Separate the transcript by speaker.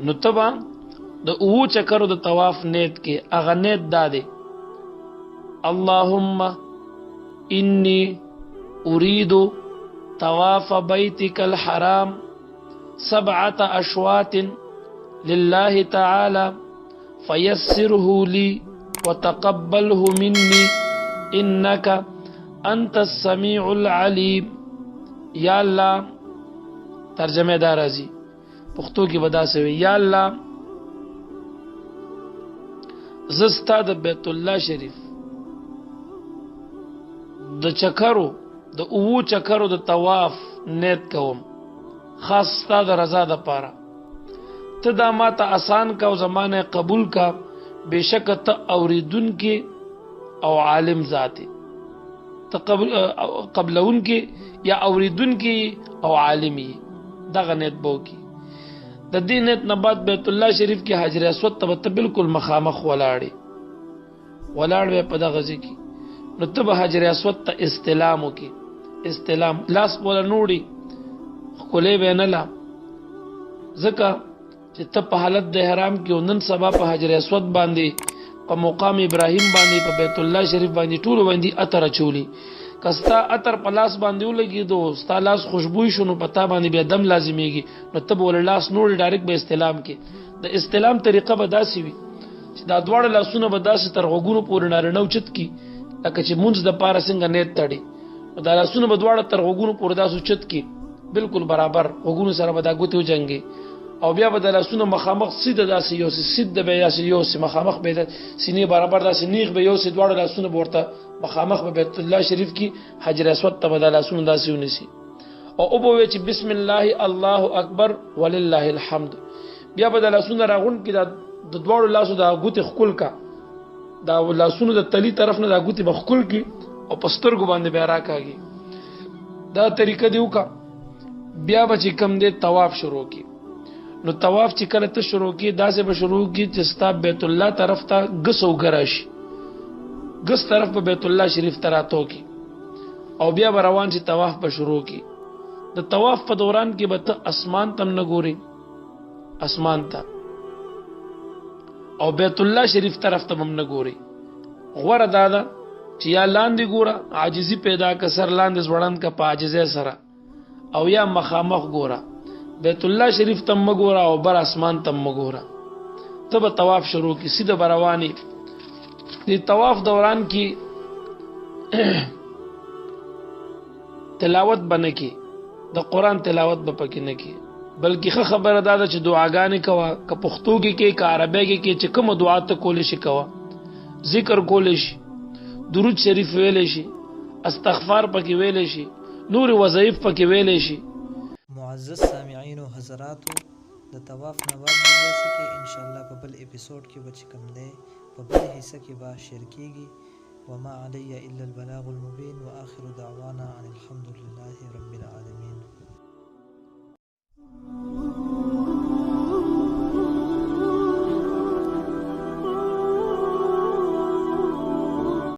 Speaker 1: نو تبا د او چکرو د طواف نیت کې اغه نیت داده اللهم انی اريد طواف بيتك الحرام 7 أشواط لله تعالى فيسره لي وتقبله مني إنك أنت السميع العليم. یا الله ترجمه دار ازي پښتو کې ودا سوي یا الله زستا د بیت الله شریف د چکرو د او چکرو د طواف نیت کوم خاص ستا د رضا د پاره ته دا ماته آسان کا او زمانه قبول کا بشک ته اوریدون کې او عالم ذاتی ته قبلون کې یا اوریدون کې او عالمي دغه نیت بو کې د دې نیت نه بعد بیت الله شریف کې حجر اسود ته بالکل مخامخ ولاړ به په دغه ځکه نو ته به حجر اسود ته استلام وکي استلام لاس بوله نوړي خولې به نه لا ځکه چې ته په حالت د احرام کې نن سبا په حجر اسود باندې په مقام ابراهیم باندې په بیت الله شریف باندې ټول باندې اتر چولی کستا اتر پلاس باندې ولګي دو ستا لاس خوشبوئی شونو پتا باندې بیا دم لازمیږي نو ته بول لاس نور ډایرکټ به استلام کې د استلام طریقه به داسي وي چې دا دواړه لاسونه به داسې تر غوګونو پورې نارنو چت کی لکه چې مونږ د پاره څنګه نیت تړي دا لاسونه به دواړه تر غوګونو پورې داسو چت کی بالکل برابر غوګونو سره به دا ګوتو جنگي او بیا به د لاسونو مخامخ سیده داسې یو سیده به داسې یو مخامخ به سینې برابر داسې نیغ به یو سید دواړه لاسونه ورته مخامخ به بیت الله شریف کې حجر اسود ته بدل لاسونه داسې ونیسي او او به چې بسم الله الله اکبر ولله الحمد بیا به د لاسونه راغون کې د دواړو لاسو د غوتې خپل کا دا لاسونو د تلی طرف نه د غوتې بخکل کې او پسترګو باندې بیا راکاږي دا طریقه دی وکا بیا به چې کم دې طواف شروع کی نو طواف چې کله ته شروع کی داسې به شروع کی چې ستا بیت الله طرف ته غسو غراش غس طرف په بیت الله شریف ته راتو کی او بیا به روان شي طواف به شروع کی د طواف په دوران کې به ته اسمان تم نه ګوري اسمان ته او بیت الله شریف طرف ته هم نه ګوري غوړه دادا چې یا لاندې ګوره عاجزي پیدا کسر لاندې ځوړند کا پاجزه سره او یا مخامخ ګوره بیت الله شریف تم مګورا او بر اسمان تم مګورا تب طواف شروع کی سیده بروانی دی طواف دوران کی تلاوت بنه کی د قران تلاوت به پکې نه کی بلکې خبره ده چې دعاګانې کوا ک پښتو کې ک عربی کې چې کوم دعا ته کول شي کوا ذکر کول شي درود شریف ویل شي استغفار پکې ویل شي نور وظایف پکې ویل شي.
Speaker 2: معزز سامعین و حضراتو د طواف نه بعد موږ کې ان شاء الله په بل اپیسوډ کې به کوم دی په بل حصہ کې به شیر کیږي وما علی الا البلاغ المبین واخر دعوانا ان الحمد لله رب العالمین.